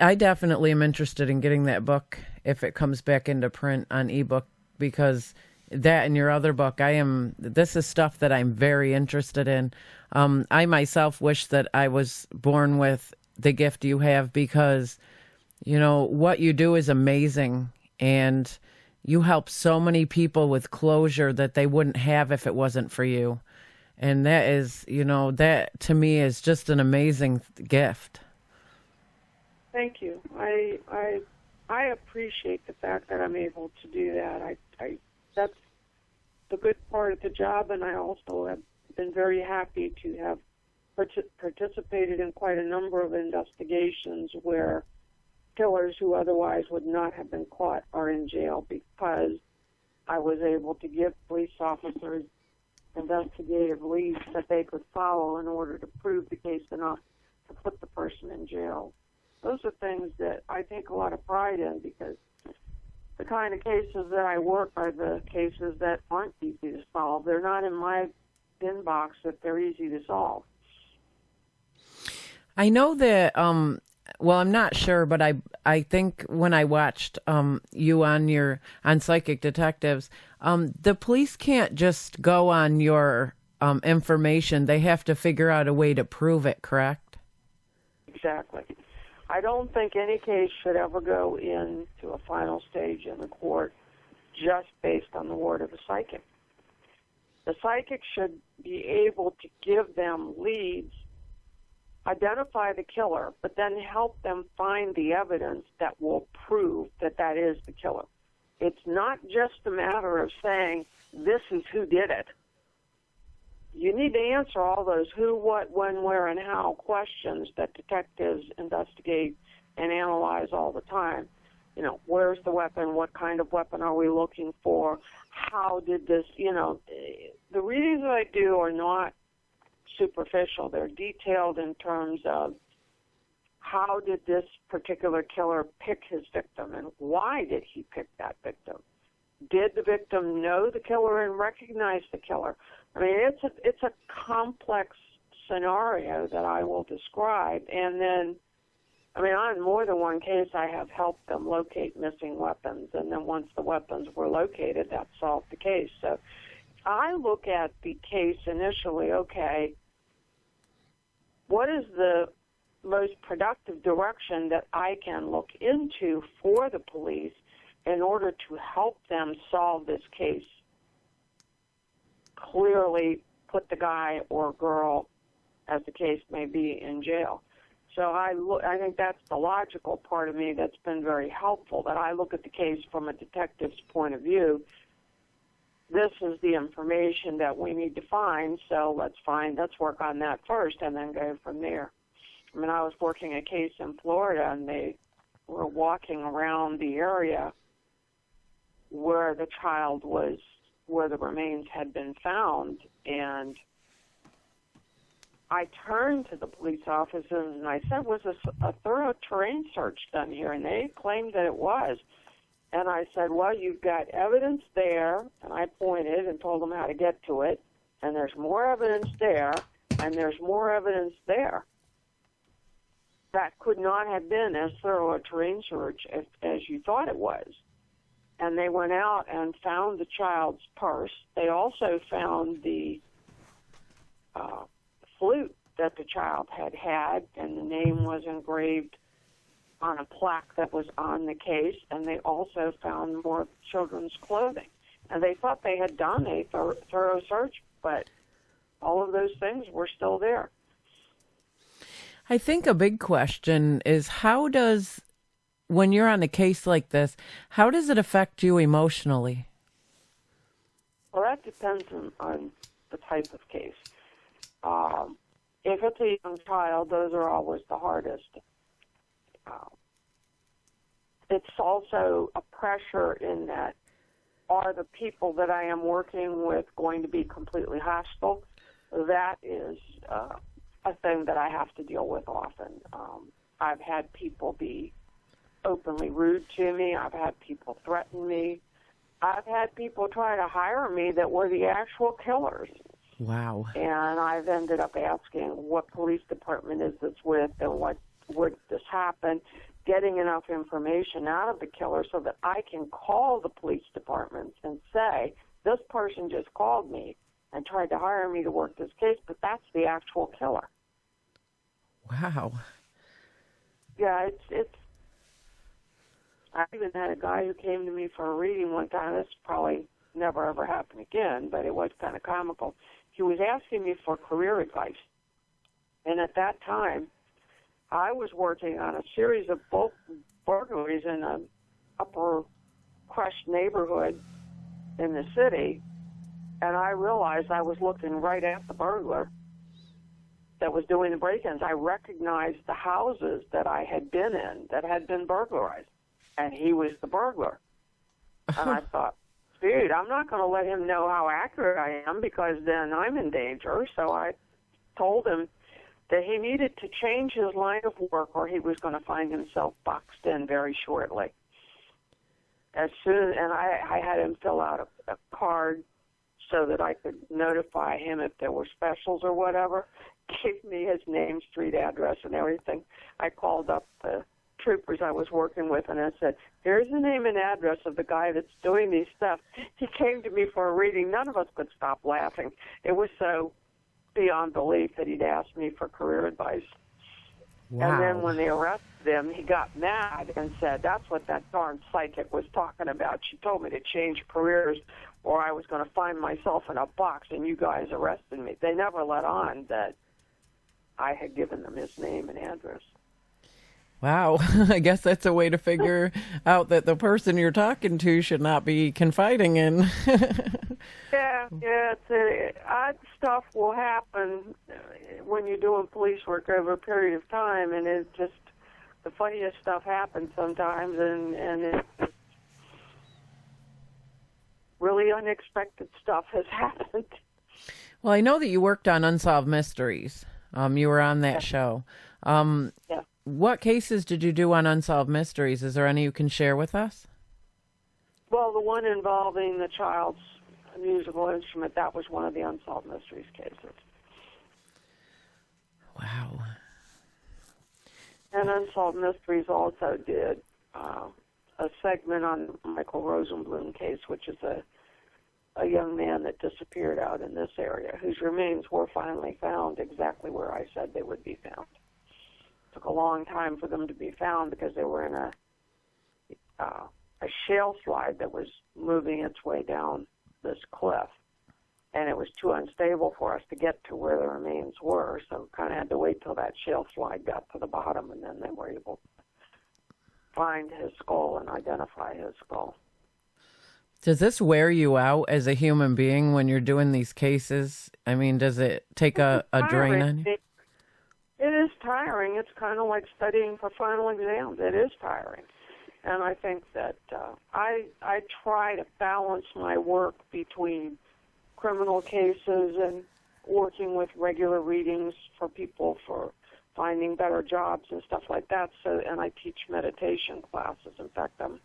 I definitely am interested in getting that book if it comes back into print on ebook, because that and your other book, this is stuff that I'm very interested in. I myself wish that I was born with the gift you have, because what you do is amazing, and you help so many people with closure that they wouldn't have if it wasn't for you. And that is, that to me is just an amazing gift. Thank you. I appreciate the fact that I'm able to do that. That's the good part of the job, and I also have been very happy to have participated in quite a number of investigations where killers who otherwise would not have been caught are in jail, because I was able to give police officers investigative leads that they could follow in order to prove the case enough to put the person in jail. Those are things that I take a lot of pride in, because the kind of cases that I work are the cases that aren't easy to solve. They're not in my inbox if they're easy to solve. I know that, well, I'm not sure, but I think when I watched you on Psychic Detectives, the police can't just go on your information. They have to figure out a way to prove it, correct? Exactly. I don't think any case should ever go into a final stage in the court just based on the word of a psychic. The psychic should be able to give them leads identify the killer, but then help them find the evidence that will prove that that is the killer. It's not just a matter of saying, this is who did it. You need to answer all those who, what, when, where, and how questions that detectives investigate and analyze all the time. You know, where's the weapon? What kind of weapon are we looking for? How did this, the readings that I do are not superficial. They're detailed in terms of how did this particular killer pick his victim and why did he pick that victim? Did the victim know the killer and recognize the killer? I mean, it's a complex scenario that I will describe. And then, on more than one case, I have helped them locate missing weapons. And then once the weapons were located, that solved the case. So I look at the case initially, okay, what is the most productive direction that I can look into for the police in order to help them solve this case? Clearly put the guy or girl, as the case may be, in jail. So I think that's the logical part of me that's been very helpful, that I look at the case from a detective's point of view. This is the information that we need to find, so let's work on that first and then go from there. I was working a case in Florida, and they were walking around the area where the child was, where the remains had been found, and I turned to the police officers and I said, was this a thorough terrain search done here? And they claimed that it was. And I said, well, you've got evidence there, and I pointed and told them how to get to it, and there's more evidence there, and there's more evidence there. That could not have been as thorough a terrain search as you thought it was. And they went out and found the child's purse. They also found the flute that the child had, and the name was engraved on a plaque that was on the case, and they also found more children's clothing. And they thought they had done a thorough search, but all of those things were still there. I think a big question is, when you're on a case like this, how does it affect you emotionally? Well, that depends on the type of case. If it's a young child, those are always the hardest. It's also a pressure in that, are the people that I am working with going to be completely hostile? That is a thing that I have to deal with often. I've had people be openly rude to me. I've had people threaten me. I've had people try to hire me that were the actual killers. Wow. And I've ended up asking, what police department is this with, and what would this happen, getting enough information out of the killer so that I can call the police departments and say, this person just called me and tried to hire me to work this case, but that's the actual killer. Wow. Yeah, it's I even had a guy who came to me for a reading one time. This probably never ever happen again, but it was kind of comical. He was asking me for career advice. And at that time, I was working on a series of bulk burglaries in an upper crust neighborhood in the city, and I realized I was looking right at the burglar that was doing the break-ins. I recognized the houses that I had been in that had been burglarized, and he was the burglar. And I thought, dude, I'm not going to let him know how accurate I am, because then I'm in danger. So I told him that he needed to change his line of work, or he was going to find himself boxed in very shortly. And I had him fill out a card so that I could notify him if there were specials or whatever. Gave me his name, street address, and everything. I called up the troopers I was working with, and I said, here's the name and address of the guy that's doing these stuff. He came to me for a reading. None of us could stop laughing. It was so beyond belief that he'd asked me for career advice. Wow. And then when they arrested him, he got mad and said, that's what that darn psychic was talking about. She told me to change careers, or I was going to find myself in a box, and you guys arrested me. They never let on that I had given them his name and address. Wow. I guess that's a way to figure out that the person you're talking to should not be confiding in. Yeah, odd stuff will happen when you're doing police work over a period of time, and it just, the funniest stuff happens sometimes, and it's really unexpected stuff has happened. Well, I know that you worked on Unsolved Mysteries. You were on that show. Yeah. What cases did you do on Unsolved Mysteries? Is there any you can share with us? Well, the one involving the child's musical instrument, that was one of the Unsolved Mysteries cases. Wow. And Unsolved Mysteries also did a segment on the Michael Rosenblum case, which is a young man that disappeared out in this area, whose remains were finally found exactly where I said they would be found. It took a long time for them to be found because they were in a shale slide that was moving its way down this cliff, and it was too unstable for us to get to where the remains were, so kind of had to wait till that shale slide got to the bottom, and then they were able to find his skull and identify his skull. Does this wear you out as a human being when you're doing these cases? I mean, does it take a drain on you? It is tiring. It's kind of like studying for final exams. It is tiring. And I think that I try to balance my work between criminal cases and working with regular readings for people for finding better jobs and stuff like that. So, and I teach meditation classes. In fact, I'm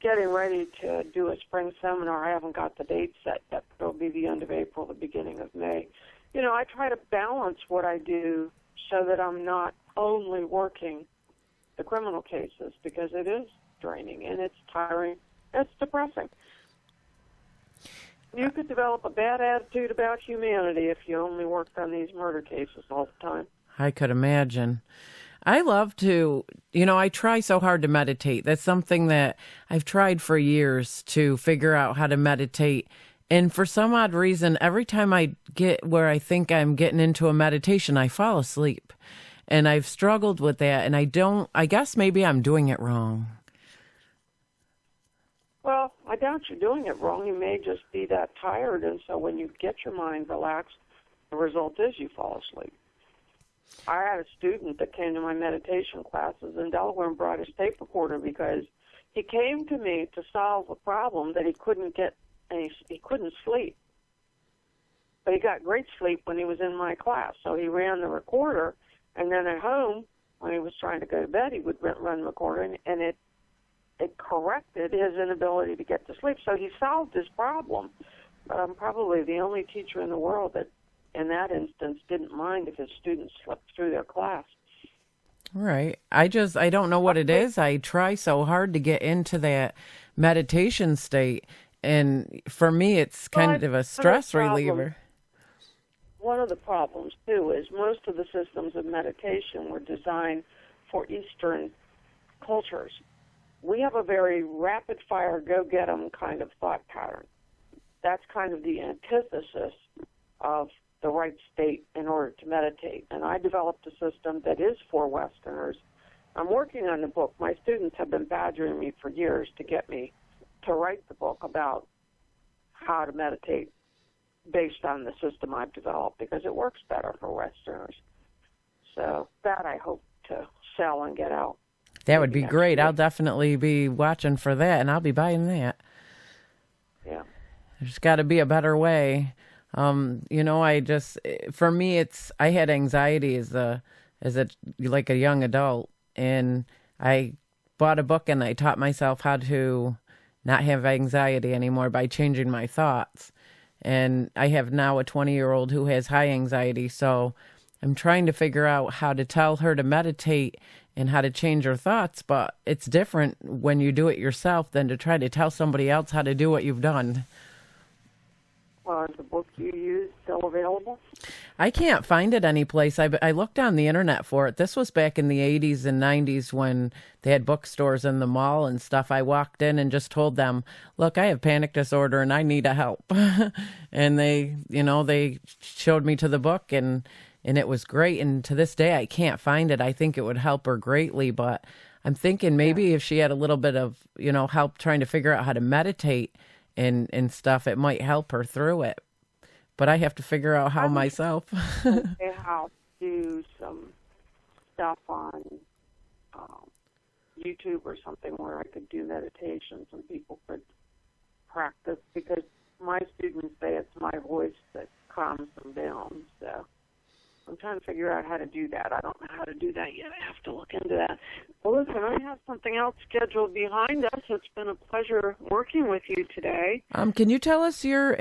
getting ready to do a spring seminar. I haven't got the date set yet. It'll be the end of April, the beginning of May. You know, I try to balance what I do so that I'm not only working the criminal cases, because it is draining and it's tiring. It's depressing. You could develop a bad attitude about humanity if you only worked on these murder cases all the time. I could imagine. I love to, I try so hard to meditate. That's something that I've tried for years, to figure out how to meditate. And for some odd reason, every time I get where I think I'm getting into a meditation, I fall asleep. And I've struggled with that. And I guess maybe I'm doing it wrong. Well, I doubt you're doing it wrong. You may just be that tired. And so when you get your mind relaxed, the result is you fall asleep. I had a student that came to my meditation classes in Delaware and brought his tape recorder because he came to me to solve a problem that he couldn't get, and he couldn't sleep. But he got great sleep when he was in my class. So he ran the recorder, and then at home, when he was trying to go to bed, he would run the recorder, and it corrected his inability to get to sleep. So he solved his problem. But I'm probably the only teacher in the world that, in that instance, didn't mind if his students slept through their class. Right. I don't know what it is. I try so hard to get into that meditation state. And for me, it's kind of a stress reliever. One of the problems, too, is most of the systems of meditation were designed for Eastern cultures. We have a very rapid-fire, go-get-'em kind of thought pattern. That's kind of the antithesis of the right state in order to meditate. And I developed a system that is for Westerners. I'm working on the book. My students have been badgering me for years to get me to write the book about how to meditate based on the system I've developed, because it works better for Westerners. So that I hope to sell and get out. That would be great. I'll definitely be watching for that, and I'll be buying that. Yeah. There's got to be a better way. For me, I had anxiety as a young adult, and I bought a book and I taught myself how to not have anxiety anymore by changing my thoughts. And I have now a 20-year-old who has high anxiety, so I'm trying to figure out how to tell her to meditate and how to change her thoughts, but it's different when you do it yourself than to try to tell somebody else how to do what you've done. Well, is the book you use still available? I can't find it anyplace. I looked on the internet for it. This was back in the 80s and 90s when they had bookstores in the mall and stuff. I walked in and just told them, look, I have panic disorder and I need help. And they showed me to the book, and and it was great. And to this day, I can't find it. I think it would help her greatly, but I'm thinking maybe if she had a little bit of, help trying to figure out how to meditate and stuff, it might help her through it. But I have to figure out how myself. How to do some stuff on YouTube or something where I could do meditations and people could practice, because my students say it's my voice that calms them down. So I'm trying to figure out how to do that. I don't know how to do that yet. I have to look into that. Well, listen, I have something else scheduled behind us. It's been a pleasure working with you today. Can you tell us your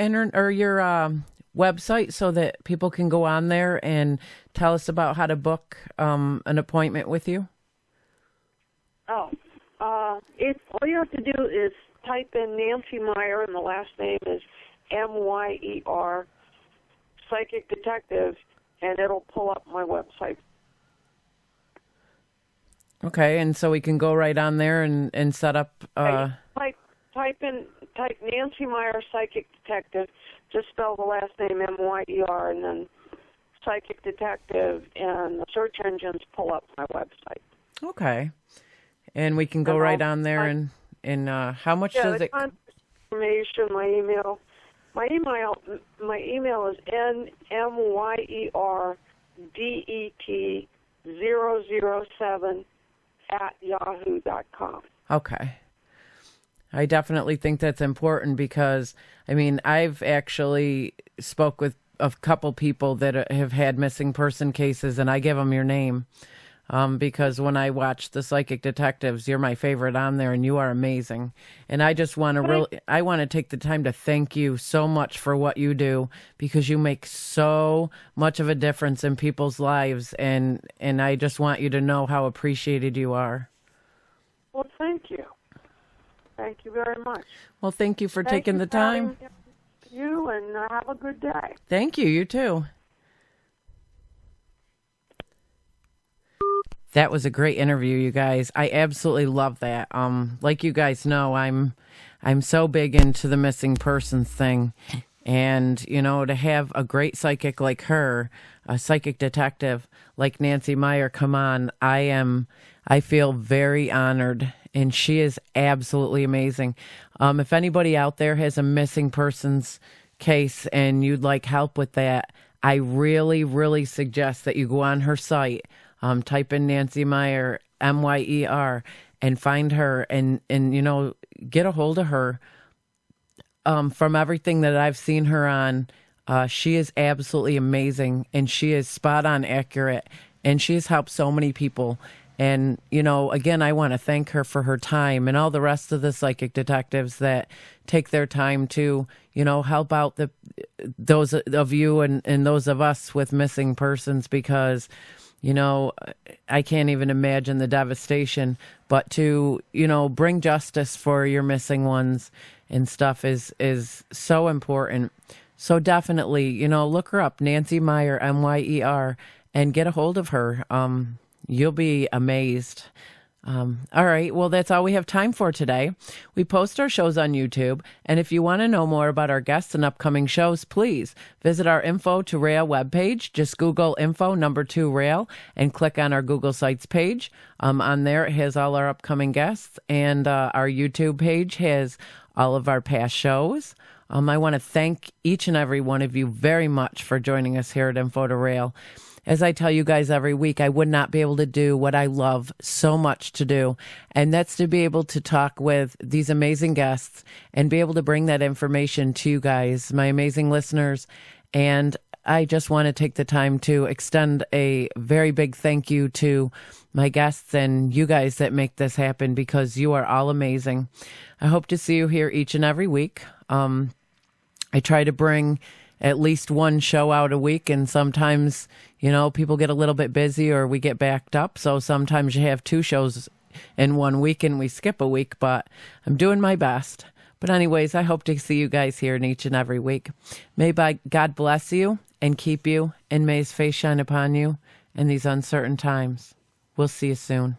website so that people can go on there and tell us about how to book an appointment with you? It's all you have to do is type in Nancy Meyer, and the last name is Meyer, Psychic Detective, and it'll pull up my website. Okay, and so we can go right on there and set up. Type Nancy Meyer, Psychic Detective. Just spell the last name Meyer, and then Psychic Detective, and the search engines pull up my website. Okay, and we can go right on there and how much does it? Information. My email is NMYERDET007 Okay. I definitely think that's important because, I've actually spoke with a couple people that have had missing person cases, and I give them your name because when I watch the Psychic Detectives, you're my favorite on there, and you are amazing. And I just want to I want to take the time to thank you so much for what you do, because you make so much of a difference in people's lives, and I just want you to know how appreciated you are. Well, thank you. Thank you very much. Well, thank you for taking the time. You, and have a good day. Thank you. You too. That was a great interview, you guys. I absolutely love that. Like you guys know, I'm so big into the missing persons thing, and to have a great psychic like her, a psychic detective like Nancy Meyer, come on, I feel very honored, and she is absolutely amazing. If anybody out there has a missing persons case and you'd like help with that, I really, really suggest that you go on her site. Type in Nancy Meyer, Meyer, and find her and get a hold of her. From everything that I've seen her on, she is absolutely amazing, and she is spot on accurate, and she has helped so many people. And, again, I want to thank her for her time and all the rest of the psychic detectives that take their time to, help out those of you and those of us with missing persons, because I can't even imagine the devastation, but to, bring justice for your missing ones and stuff is so important. So definitely, look her up, Nancy Meyer, Meyer, and get a hold of her. You'll be amazed. All right. Well, that's all we have time for today. We post our shows on YouTube, and if you want to know more about our guests and upcoming shows, please visit our info2rail webpage. Just Google info2rail and click on our Google Sites page. On there, it has all our upcoming guests, and our YouTube page has all of our past shows. I want to thank each and every one of you very much for joining us here at Info2rail. As I tell you guys every week, I would not be able to do what I love so much to do, and that's to be able to talk with these amazing guests and be able to bring that information to you guys, my amazing listeners. And I just want to take the time to extend a very big thank you to my guests and you guys that make this happen, because you are all amazing. I hope to see you here each and every week. I try to bring at least one show out a week, and sometimes, people get a little bit busy or we get backed up. So sometimes you have two shows in 1 week and we skip a week, but I'm doing my best. But anyways, I hope to see you guys here in each and every week. May God bless you and keep you, and may his face shine upon you in these uncertain times. We'll see you soon.